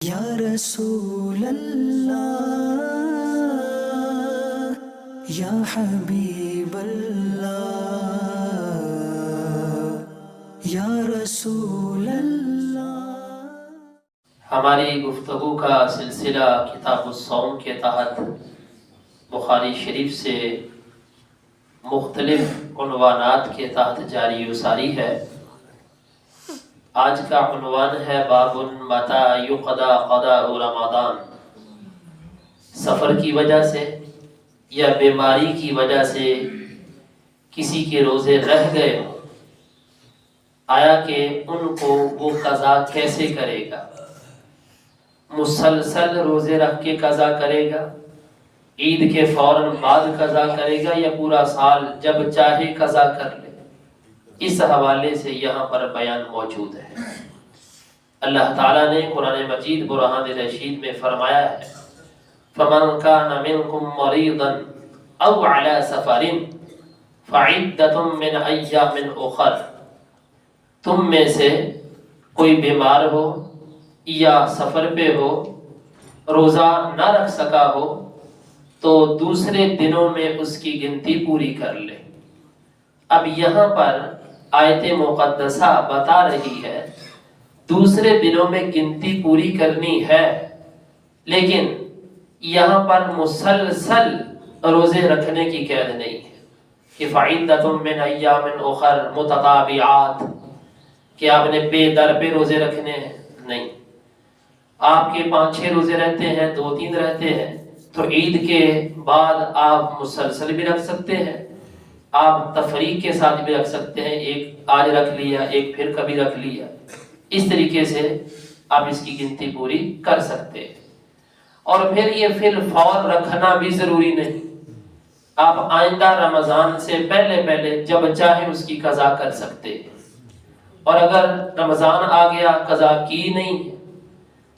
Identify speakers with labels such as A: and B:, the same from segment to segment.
A: یا رسول اللہ یا حبیب اللہ یا رسول اللہ۔
B: ہماری گفتگو کا سلسلہ کتاب الصوم کے تحت بخاری شریف سے مختلف عنوانات کے تحت جاری و ساری ہے۔ آج کا عنوان ہے باب متی یقضی قضاء رمضان۔ سفر کی وجہ سے یا بیماری کی وجہ سے کسی کے روزے رہ گئے ہوں، آیا کہ ان کو وہ قضا کیسے کرے گا؟ مسلسل روزے رکھ کے قضا کرے گا، عید کے فوراً بعد قضا کرے گا، یا پورا سال جب چاہے قضا کر لے؟ اس حوالے سے یہاں پر بیان موجود ہے۔ اللہ تعالیٰ نے قرآن مجید برہان رشید میں فرمایا ہے فَمَنْ كَانَ مِنْكُمْ مَرِيضًا أَوْ عَلَى سَفَرٍ فَعِدَّةٌ مِّنْ أَيَّامٍ أُخَرَ۔ تم میں سے کوئی بیمار ہو یا سفر پہ ہو، روزہ نہ رکھ سکا ہو، تو دوسرے دنوں میں اس کی گنتی پوری کر لے۔ اب یہاں پر آیت مقدسہ بتا رہی ہے دوسرے دنوں میں گنتی پوری کرنی ہے، لیکن یہاں پر مسلسل روزے رکھنے کی قید نہیں ہے کہ فَعِدَّةٌ مِّنْ أَيَّامٍ أُخَرَ مُتَتَابِعَاتٍ کہ آپ نے بے در پہ روزے رکھنے ہیں، نہیں۔ آپ کے 5-6 روزے رہتے ہیں، 2-3 رہتے ہیں، تو عید کے بعد آپ مسلسل بھی رکھ سکتے ہیں، آپ تفریق کے ساتھ بھی رکھ سکتے ہیں، ایک آج رکھ لیا، ایک پھر کبھی رکھ لیا، اس طریقے سے آپ اس کی گنتی پوری کر سکتے ہیں۔ اور پھر یہ فی الفور رکھنا بھی ضروری نہیں، آپ آئندہ رمضان سے پہلے جب چاہے اس کی قضا کر سکتے ہیں، اور اگر رمضان آ گیا قضا کی نہیں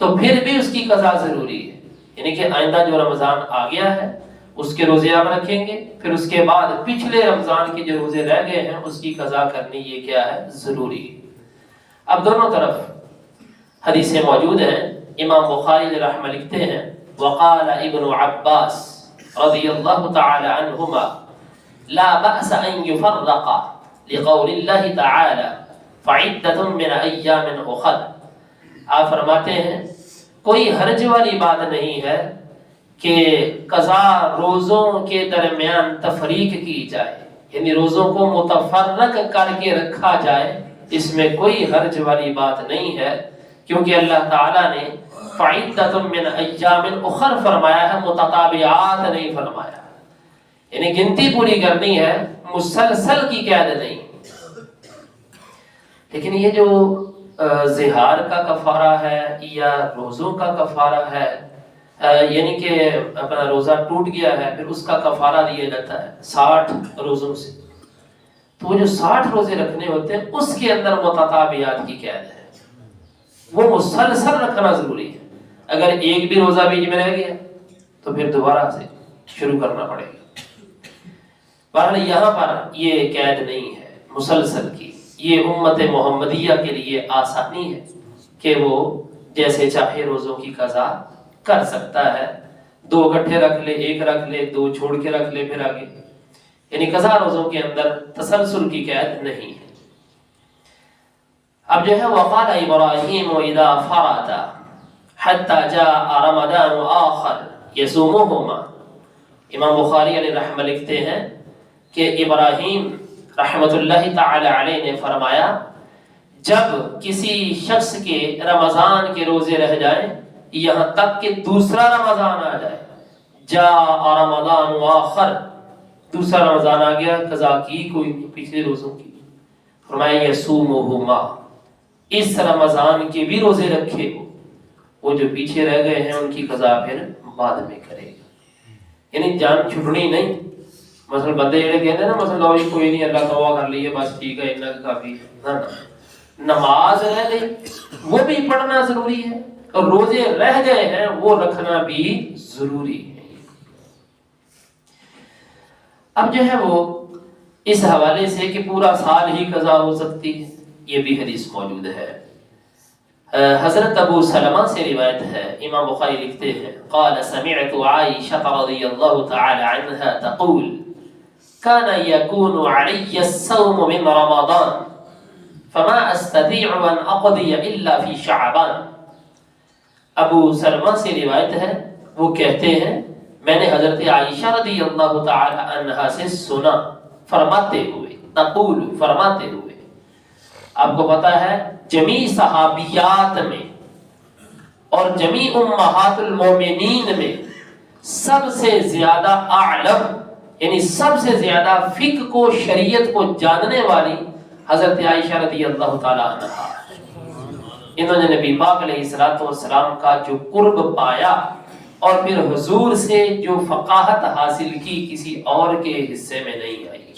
B: تو پھر بھی اس کی قضا ضروری ہے، یعنی کہ آئندہ جو رمضان آ گیا ہے اس کے روزے آپ رکھیں گے، پھر اس کے بعد پچھلے رمضان کے جو روزے رہ گئے ہیں اس کی قضا کرنی یہ کیا ہے؟ ضروری ہے۔ اب دونوں طرف حدیثیں موجود ہیں۔ امام بخاری علیہ رحمہ لکھتے ہیں وقال ابن عباس رضی اللہ تعالی عنہما لا بأس ان يفرق لقول اللہ تعالی فعدۃ من ایام اخر۔ آپ فرماتے ہیں کوئی حرج والی بات نہیں ہے کہ قضا روزوں کے درمیان تفریق کی جائے، یعنی روزوں کو متفرق کر کے رکھا جائے، اس میں کوئی حرج والی بات نہیں ہے، کیونکہ اللہ تعالیٰ نے فَعِدَّةٌ مِّنْ أَيَّامٍ أُخَرَ فرمایا ہے، متتابعات نہیں فرمایا، یعنی گنتی پوری کرنی ہے، مسلسل کی قید نہیں۔ لیکن یہ جو زہار کا کفارہ ہے یا روزوں کا کفارہ ہے، یعنی کہ اپنا روزہ ٹوٹ گیا ہے پھر اس کا کفارہ دیا جاتا ہے 60 روزوں سے، تو وہ جو 60 روزے رکھنے ہوتے ہیں اس کے اندر متتابعات کی قید ہے، وہ مسلسل رکھنا ضروری ہے۔ اگر ایک بھی روزہ بیچ میں رہ گیا تو پھر دوبارہ سے شروع کرنا پڑے گا۔ بہرحال یہاں پر یہ قید نہیں ہے مسلسل کی، یہ امت محمدیہ کے لیے آسانی ہے کہ وہ جیسے چاہے روزوں کی قضا کر سکتا ہے، 2 اکٹھے رکھ لے، 1 رکھ لے، 2 چھوڑ کے رکھ لے پھر آگے، یعنی قضا روزوں کے اندر تسلسل کی قید نہیں ہے۔ اب جو ہے وقال ابراہیم اذا فرط حتى جاء رمضان آخر يصومهما۔ امام بخاری علیہ رحمہ لکھتے ہیں کہ ابراہیم رحمت اللہ تعالی علیہ نے فرمایا جب کسی شخص کے رمضان کے روزے رہ جائیں یہاں تک کہ دوسرا رمضان آ جائے، جاء رمضان آخر، دوسرا رمضان آ گیا، قضا کی کوئی پچھلے روزوں کی، فرمایا یصومہما، اس رمضان کے بھی روزے رکھے ہو، وہ جو پیچھے رہ گئے ہیں ان کی قضا پھر بعد میں کرے گا، یعنی جان چھٹنی نہیں۔ مثلا بندے یہ کہتے ہیں نا مثلا کوئی نہیں اللہ توبہ کر لیے بس ٹھیک ہے اتنا کافی، نماز رہ گئی وہ بھی پڑھنا ضروری ہے، اور روزے رہ گئے ہیں وہ رکھنا بھی ضروری ہے۔ اب جو ہے وہ اس حوالے سے کہ پورا سال ہی قضا ہو سکتی ہے، یہ بھی حدیث موجود ہے۔ حضرت ابو سلمہ سے روایت ہے، امام بخاری لکھتے ہیں قال سمعت عائشہ رضی اللہ تعالی عنہا تقول كان يكون علي الصوم من رمضان فما استطيع ان اقضي الا في شعبان۔ ابو سلمہ سے روایت ہے، وہ کہتے ہیں میں نے حضرت عائشہ رضی اللہ تعالی عنہا سے سنا فرماتے ہوئے، تقول فرماتے ہوئے، آپ کو پتا ہے جمیع صحابیات میں اور جمیع امہات المومنین میں سب سے زیادہ اعلم، یعنی سب سے زیادہ فقہ کو، شریعت کو جاننے والی حضرت عائشہ رضی اللہ تعالی عنہا۔ انہوں نے نبی پاک علیہ الصلوۃ والسلام کا جو قرب پایا اور پھر حضور سے جو فقاہت حاصل کی کسی اور کے حصے میں نہیں آئی۔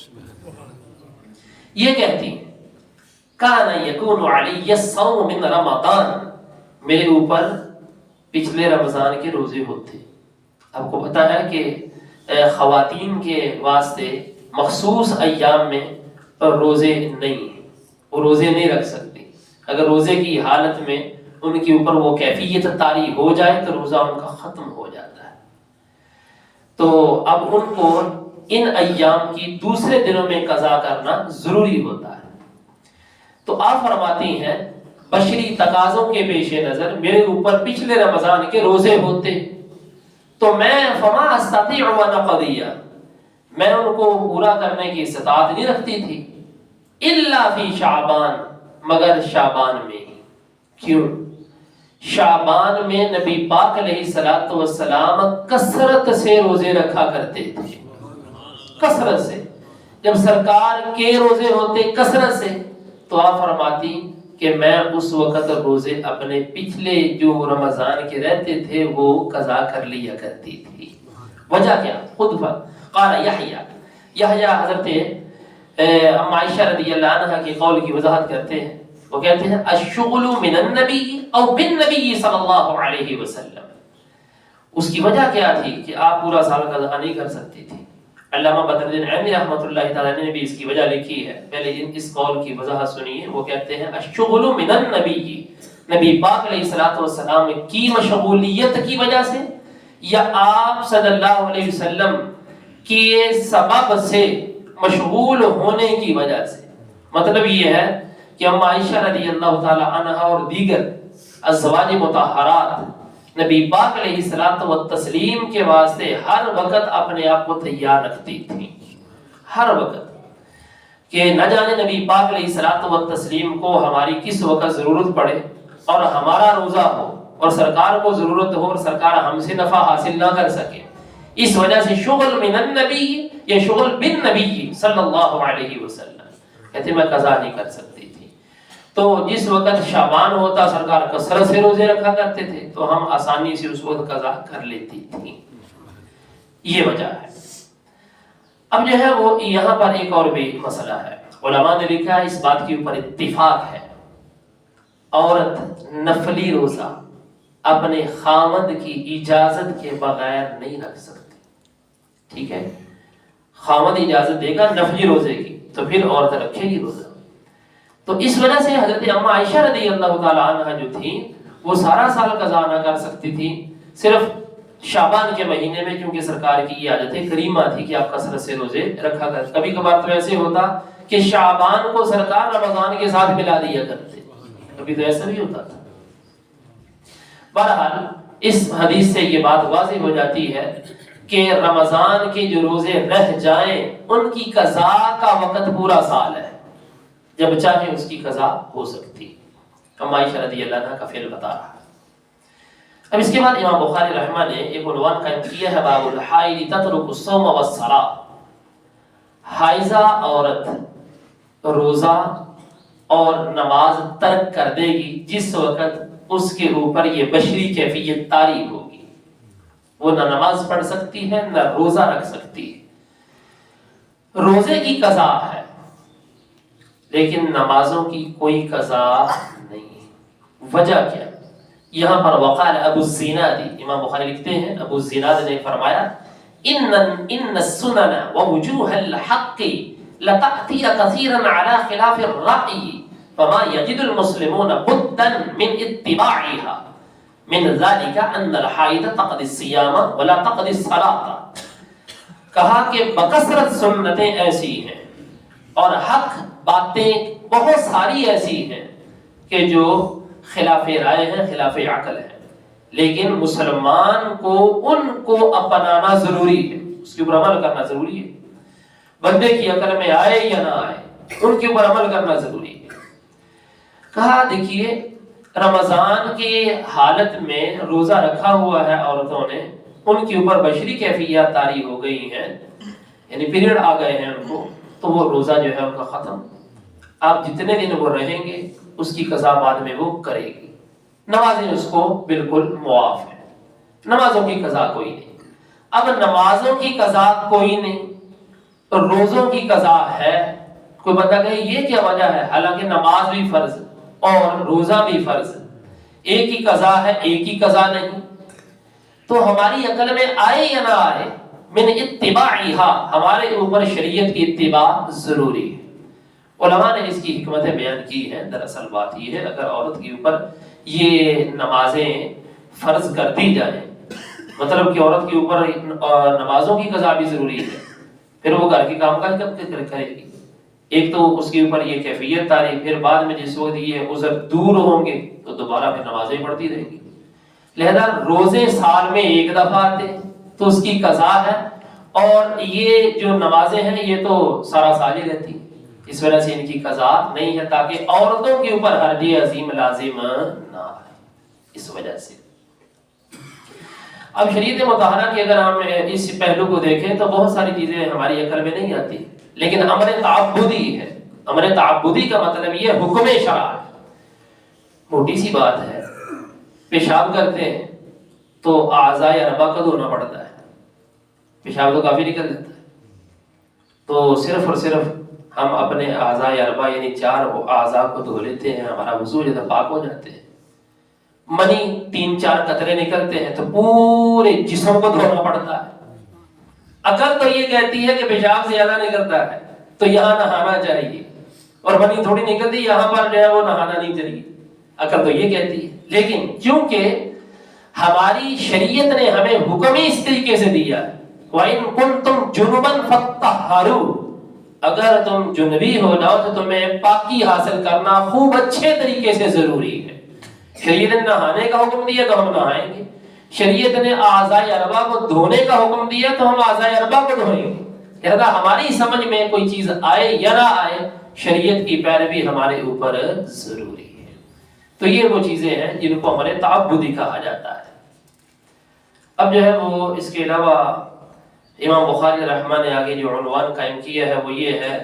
B: یہ کہتی ہیں کان یکون علی الصوم من رمضان، میرے اوپر پچھلے رمضان کے روزے ہوتے۔ آپ کو پتا ہے کہ خواتین کے واسطے مخصوص ایام میں روزے نہیں ہیں، وہ روزے نہیں رکھ سکتی۔ اگر روزے کی حالت میں ان کے اوپر وہ کیفیت طاری ہو جائے تو روزہ ان کا ختم ہو جاتا ہے۔ تو اب ان کو ان ایام کی دوسرے دنوں میں قضا کرنا ضروری ہوتا ہے۔ تو آپ فرماتی ہیں بشری تقاضوں کے پیش نظر میرے اوپر پچھلے رمضان کے روزے ہوتے تو میں فما استطيع ان اقضي، میں ان کو پورا کرنے کی استطاعت نہیں رکھتی تھی، الا فی شعبان، مگر شعبان میں ہی۔ کیوں؟ شعبان میں نبی پاک علیہ الصلوۃ والسلام کثرت سے روزے رکھا کرتے تھے، کثرت سے۔ جب سرکار کے روزے ہوتے کثرت سے تو آپ فرماتی کہ میں اس وقت روزے اپنے پچھلے جو رمضان کے رہتے تھے وہ قضا کر لیا کرتی تھی۔ وجہ کیا؟ خود قال یحییٰ حضرت ام عائشہ رضی اللہ عنہ کے قول کی وضاحت کرتے ہیں، وہ کہتے ہیں الشغل من النبی او بالنبی صلی اللہ علیہ وسلم۔ اس کی وجہ کیا تھی کہ آپ پورا سال قضا نہیں کر سکتی تھی۔ علامہ بدر الدین عینی رحمۃ اللہ تعالی نے بھی اس کی وجہ لکھی ہے، پہلے اس قول کی وضاحت سنیے۔ وہ کہتے ہیں الشغل من النبی، نبی پاک علیہ الصلوۃ والسلام کی مشغولیت کی وجہ سے یا آپ صلی اللہ علیہ وسلم کے سبب سے مشغول ہونے کی وجہ سے۔ مطلب یہ ہے کہ ام عائشہ رضی اللہ تعالی عنہا اور دیگر ازواج مطہرات نبی پاک علیہ الصلوۃ والتسلیم کے واسطے ہر وقت اپنے آپ کو تیار رکھتی تھی، ہر وقت، کہ نہ جانے نبی پاک علیہ الصلوۃ والتسلیم کو ہماری کس وقت ضرورت پڑے اور ہمارا روزہ ہو اور سرکار کو ضرورت ہو اور سرکار ہم سے نفع حاصل نہ کر سکے۔ اس وجہ سے شغل من النبی یا شغل بالنبی صلی اللہ علیہ وسلم، کہتے میں قضا نہیں کر سکتی تھی۔ تو جس وقت شعبان ہوتا سرکار کثرت سے روزے رکھا کرتے تھے تو ہم آسانی سے اس وقت قضا کر لیتی تھی، یہ وجہ ہے۔ اب جو ہے وہ یہاں پر ایک اور بھی مسئلہ ہے، علماء نے لکھا ہے اس بات کے اوپر اتفاق ہے، عورت نفلی روزہ اپنے خاوند کی اجازت کے بغیر نہیں رکھ سکتی، ٹھیک ہے؟ خاوند اجازت دے گا نفلی روزے کی تو پھر عورت رکھے گی روزہ۔ تو اس وجہ سے حضرت ام عائشہ رضی اللہ تعالی عنہ جو تھی وہ سارا سال قضا نہ کر سکتی تھی، صرف شعبان کے مہینے میں، کیونکہ سرکار کی یہ عادت کریمہ تھی کہ آپ کثرت سے روزے رکھا کرتے۔ کبھی کبھار تو ایسے ہوتا کہ شعبان کو سرکار رمضان کے ساتھ ملا دیا کرتے، کبھی تو ایسا بھی ہوتا تھا۔ بہرحال اس حدیث سے یہ بات واضح ہو جاتی ہے کہ رمضان کے جو روزے رہ جائیں ان کی قضا کا وقت پورا سال ہے، جب چاہے اس کی قضا ہو سکتی۔ ام عائشہ رضی اللہ عنہ کا فعل بتا رہا ہے۔ اب اس کے بعد امام بخاری رحمہ نے ایک عنوان قائم کیا ہے، باب الحائض تترک الصوم والصلاۃ، حائضہ عورت روزہ اور نماز ترک کر دے گی جس وقت اس کے اوپر یہ بشری کیفیت طاری ہوگی، وہ نہ نماز پڑھ سکتی ہے نہ روزہ رکھ سکتی ہے۔ روزے کی قضا ہے لیکن نمازوں کی کوئی قضا نہیں۔ وجہ کیا؟ یہاں پر وقال ابو الزناد، امام بخاری لکھتے ہیں ابو الزناد نے فرمایا ان السنن ووجوه الحق لتأتي كثيرا على خلاف الرأي فما يجد المسلمون بدا من اتباعها من ذلك ان الحائض تقضي الصيام ولا تقضي الصلاة. کہا کہ بکثرت سنتیں ایسی ہیں اور حق باتیں بہت ساری ایسی ہیں کہ جو خلاف رائے ہیں، خلاف عقل ہے، لیکن مسلمان کو ان کو اپنانا ضروری ہے، اس کے اوپر عمل کرنا ضروری ہے. بندے کی عقل میں آئے یا نہ آئے ان کے اوپر عمل کرنا ضروری ہے. کہا دیکھیے رمضان کی حالت میں روزہ رکھا ہوا ہے عورتوں نے، ان کے اوپر بشری کیفیات طاری ہو گئی ہیں، یعنی پیریڈ آ گئے ہیں ان کو، تو وہ روزہ جو ہے ان کا ختم. آپ جتنے دن وہ رہیں گے اس کی قضا بعد میں وہ کرے گی. نمازیں اس کو بالکل معاف ہیں، نمازوں کی قضا کوئی نہیں. اب نمازوں کی قضا کوئی نہیں، روزوں کی قضا ہے. کوئی بندہ کہے یہ کیا وجہ ہے، حالانکہ نماز بھی فرض اور روزہ بھی فرض، ایک ہی قضا ہے ایک ہی قضا نہیں. تو ہماری عقل میں آئے یا نہ آئے، من اتباعها، ہمارے اوپر شریعت کی اتباع ضروری ہے. علماء نے اس کی حکمتیں بیان کی ہیں. دراصل بات یہ ہے اگر عورت کے اوپر یہ نمازیں فرض کر دی جائیں، مطلب کہ عورت کے اوپر نمازوں کی قضا بھی ضروری ہے، پھر وہ گھر کے کام کاج کب کرے گی؟ ایک تو اس کے اوپر یہ کیفیت تاری، پھر بعد میں جس وقت یہ عذر دور ہوں گے تو دوبارہ پھر نمازیں پڑھتی رہے گی. لہذا روزے سال میں ایک دفعہ آتے تو اس کی قضا ہے، اور یہ جو نمازیں ہیں یہ تو سارا سال ہی رہتی، اس وجہ سے ان کی قضا نہیں ہے، تاکہ عورتوں کے اوپر حرج عظیم لازم نہ آئے. اس وجہ سے اب شریعت مطہرہ کی اگر ہم اس پہلو کو دیکھیں تو بہت ساری چیزیں ہماری عقل میں نہیں آتی، لیکن امر تعبدی ہے. امر تعبدی کا مطلب یہ حکم شرع. موٹی سی بات ہے، پیشاب کرتے ہیں تو اعضاء اربعہ کا دھونا پڑتا ہے، پیشاب تو کافی نکل جاتا ہے، تو صرف اور صرف ہم اپنے اعضاء اربعہ یعنی 4 اعضاء کو دھو لیتے ہیں، ہمارا وضو جو ہے پاک ہو جاتے ہیں. منی 3-4 قطرے نکلتے ہیں تو پورے جسم کو دھونا پڑتا ہے. عقل تو یہ کہتی ہے کہ پیشاب سے زیادہ نکلتا ہے تو یہاں نہانا چاہیے، اور منی تھوڑی نکلتی یہاں پر جو ہے وہ نہانا نہیں چاہیے. عقل تو یہ کہتی ہے، لیکن چونکہ ہماری شریعت نے ہمیں حکم ہی اس طریقے سے دیا ہے، وَإِن كُنتُمْ جُنُبًا فَاتَّطَهَّرُوا، اگر تم جنبی ہو جاؤ تو تمہیں پاکی حاصل کرنا خوب اچھے طریقے سے ضروری ہے. شریعت نے نہانے کا حکم دیا تو ہم نہائیں گے، شریعت نے اعضاء اربعہ کو دھونے کا حکم دیا تو ہم اعضاء اربعہ کو دھوئیں گے. لہذا ہماری سمجھ میں کوئی چیز آئے یا نہ آئے، شریعت کی پیروی ہمارے اوپر ضروری ہے. تو یہ وہ چیزیں ہیں جن کو ہمارے تعبدی کہا جاتا ہے. اب جو ہے وہ اس کے علاوہ امام بخاری رحمہ نے آگے جو عنوان قائم کیا ہے وہ یہ ہے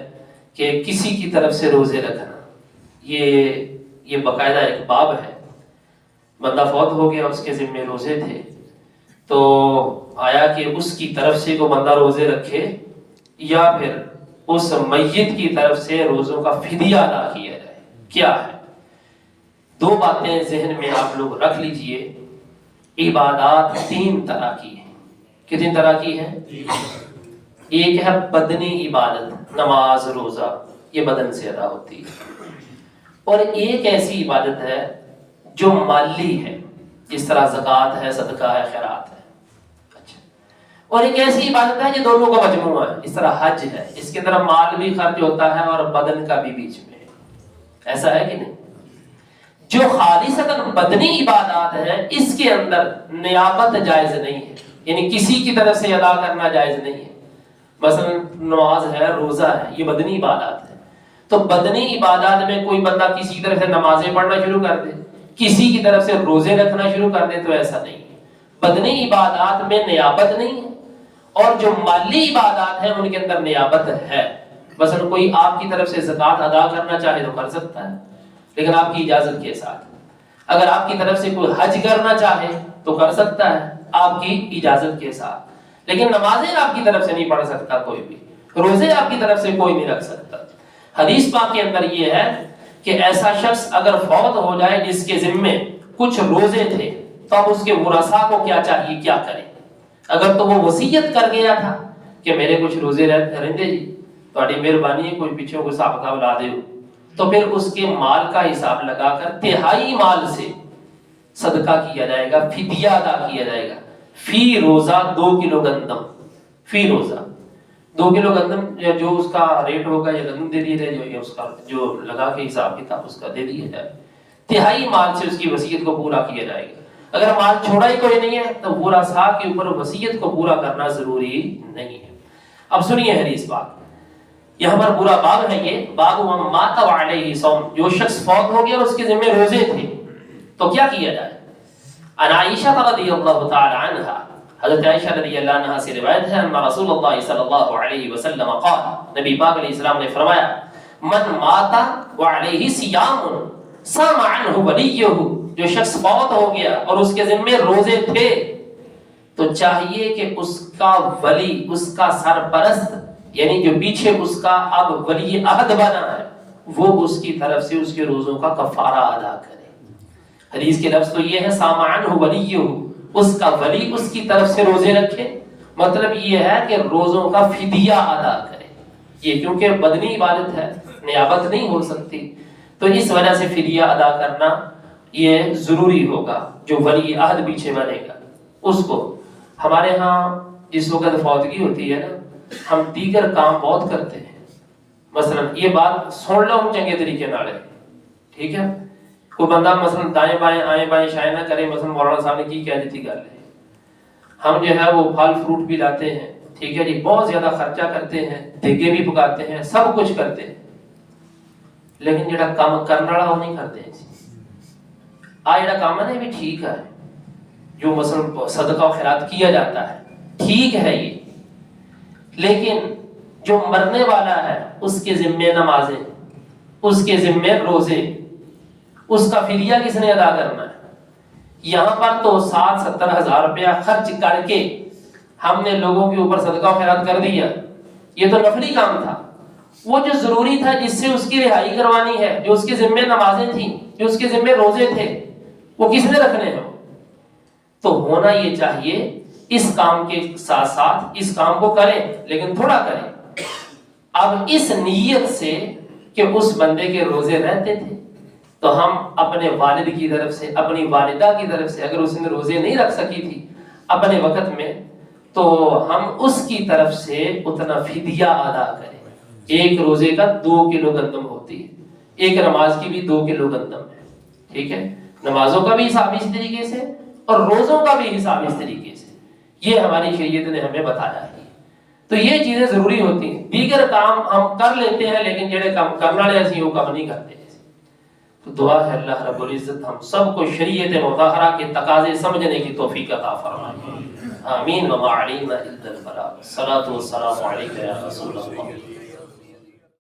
B: کہ کسی کی طرف سے روزے رکھنا. یہ باقاعدہ ایک باب ہے. بندہ فوت ہو گیا، اس کے ذمے روزے تھے، تو آیا کہ اس کی طرف سے کو بندہ روزے رکھے یا پھر اس میت کی طرف سے روزوں کا فدیہ ادا کیا جائے. کیا ہے؟ 2 باتیں ذہن میں آپ لوگ رکھ لیجئے. عبادات 3 طرح کی ہیں. کتنی طرح کی ہیں؟ ایک ہے بدنی عبادت، نماز روزہ، یہ بدن سے ادا ہوتی ہے. اور ایک ایسی عبادت ہے جو مالی ہے، جس طرح زکوٰۃ ہے، صدقہ ہے، خیرات ہے. اچھا. اور ایک ایسی عبادت ہے جو دونوں کا مجموعہ ہے، اس طرح حج ہے، اس کے اندر مال بھی خرچ ہوتا ہے اور بدن کا بھی بیچ میں ہے. ایسا ہے کہ نہیں؟ جو خالصتاً بدنی عبادات ہیں اس کے اندر نیابت جائز نہیں ہے، یعنی کسی کی طرف سے ادا کرنا جائز نہیں ہے. مثلا نماز ہے، روزہ ہے، یہ بدنی عبادات ہے. تو بدنی عبادات میں کوئی بندہ کسی کی طرف سے نمازیں پڑھنا شروع کر دے، کسی کی طرف سے روزے رکھنا شروع کر دے، تو ایسا نہیں ہے. بدنی عبادات میں نیابت نہیں ہے، اور جو مالی عبادات ہیں ان کے اندر نیابت ہے. مثلا کوئی آپ کی طرف سے زکوٰۃ ادا کرنا چاہے تو کر سکتا ہے، لیکن آپ کی اجازت کے ساتھ. اگر آپ کی طرف سے کوئی حج کرنا چاہے تو کر سکتا ہے آپ کی اجازت کے ساتھ، لیکن نمازیں آپ کی طرف سے نہیں پڑھ سکتا کوئی بھی، روزے آپ کی طرف سے کوئی نہیں رکھ سکتا. حدیث پاک کے اندر یہ ہے کہ ایسا شخص اگر فوت ہو جائے جس کے ذمے کچھ روزے تھے تو اب اس کے ورثاء کو کیا چاہیے، کیا کرے. اگر تو وہ وصیت کر گیا تھا کہ میرے کچھ روزے رہندے جی، تہاڈی مہربانی ہے کوئی پیچھے کوئی حساب کتاب لا دیو، تو پھر اس کے مال کا حساب لگا کر تہائی مال سے صدقہ کیا جائے گا، فدیہ ادا کیا جائے گا۔ فی روزہ 2 کلو گندم، فی روزہ 2 کلو گندم جو اس کا ریٹ ہوگا یا گندم دے دیے جائے، جو اس کا جو لگا کے حساب کتاب اس کا دے دیا جائے، تہائی مال سے اس کی وصیت کو پورا کیا جائے گا۔ اگر مال چھوڑا ہی کوئی نہیں ہے تو پورا سا کے اوپر وصیت کو پورا کرنا ضروری نہیں ہے۔ اب سنیے حدیث بات، یہاں پر پورا باب ہے یہ، باب من مات وعلیہ صوم، جو شخص فوت ہو گیا اور اس کے ذمہ روزے تھے تو کیا کیا جائے؟ عن عائشہ رضی اللہ تعالی عنہا، حضرت عائشہ رضی اللہ عنہا سے روایت ہے، ان رسول اللہ صلی اللہ علیہ وسلم قال، نبی پاک علیہ السلام نے فرمایا، من مات وعلیہ صیام صام عنہ ولیہ، جو شخص فوت ہو گیا اور اس کے ذمہ روزے تھے تو چاہیے کہ اس کا ولی، اس کا سرپرست، یعنی جو پیچھے اس کا اب ولی عہد بنا ہے، وہ اس کی طرف سے اس کے روزوں کا کفارہ ادا کرے۔ حدیث کے لفظ تو یہ ہے صام عنہ ولیہ، اس کا ولی اس کی طرف سے روزے رکھے، مطلب یہ ہے کہ روزوں کا فدیہ ادا کرے، یہ کیونکہ بدنی عبادت ہے، نیابت نہیں ہو سکتی، تو اس وجہ سے فدیہ ادا کرنا یہ ضروری ہوگا۔ جو ولی عہد پیچھے بنے گا اس کو، ہمارے ہاں جس وقت فوتگی ہوتی ہے نا، ہم دیگر کام بہت کرتے ہیں، مثلا یہ بات سن لو چنگے طریقے نال، ٹھیک ہے، کوئی بندہ مثلا دائیں بائیں آئیں بائیں شائع نہ کرے، مثلا مولانا صاحب نے کی کہہ دی تھی گل ہے، ہم جو ہے وہ پھل فروٹ بھی لاتے ہیں، ٹھیک ہے جی، بہت زیادہ خرچہ کرتے ہیں، دیگے بھی پکاتے ہیں، سب کچھ کرتے ہیں، لیکن جڑا کام کرنے والا وہ نہیں کرتے ہیں۔ جڑا کام ہے بھی ٹھیک ہے، جو مثلا صدقہ و خیرات کیا جاتا ہے ٹھیک ہے یہ، لیکن جو مرنے والا ہے اس کے ذمے نمازیں، اس کے ذمے روزے، اس کا فدیہ کس نے ادا کرنا ہے؟ یہاں پر تو 60-70 ہزار روپیہ خرچ کر کے ہم نے لوگوں کے اوپر صدقہ و خیرات کر دیا، یہ تو نفلی کام تھا۔ وہ جو ضروری تھا جس سے اس کی رہائی کروانی ہے، جو اس کے ذمے نمازیں تھیں، جو اس کے ذمے روزے تھے، وہ کس نے رکھنے ہیں؟ تو ہونا یہ چاہیے اس کام کے ساتھ ساتھ اس کام کو کریں، لیکن تھوڑا کریں۔ اب اس نیت سے کہ اس بندے کے روزے رہتے تھے تو ہم اپنے والد کی طرف سے، اپنی والدہ کی طرف سے، اگر اس نے روزے نہیں رکھ سکی تھی اپنے وقت میں، تو ہم اس کی طرف سے اتنا فدیہ ادا کریں۔ ایک روزے کا 2 کلو گندم ہوتی ہے، ایک نماز کی بھی 2 کلو گندم ہے، ٹھیک ہے، نمازوں کا بھی حساب اس طریقے سے اور روزوں کا بھی حساب اس طریقے سے، یہ ہماری شریعت نے ہمیں بتایا ہے۔ تو یہ چیزیں ضروری ہوتی ہیں، دیگر کام ہم کر لیتے ہیں لیکن جڑے کام کرنے والے ایسی وہ کام نہیں کرتے۔ تو دعا ہے اللہ رب العزت ہم سب کو شریعت مطہرہ کے تقاضے سمجھنے کی توفیق عطا فرمائے، آمین۔ وما علینا الا البلاغ، الصلاۃ والسلام علیک یا رسول اللہ۔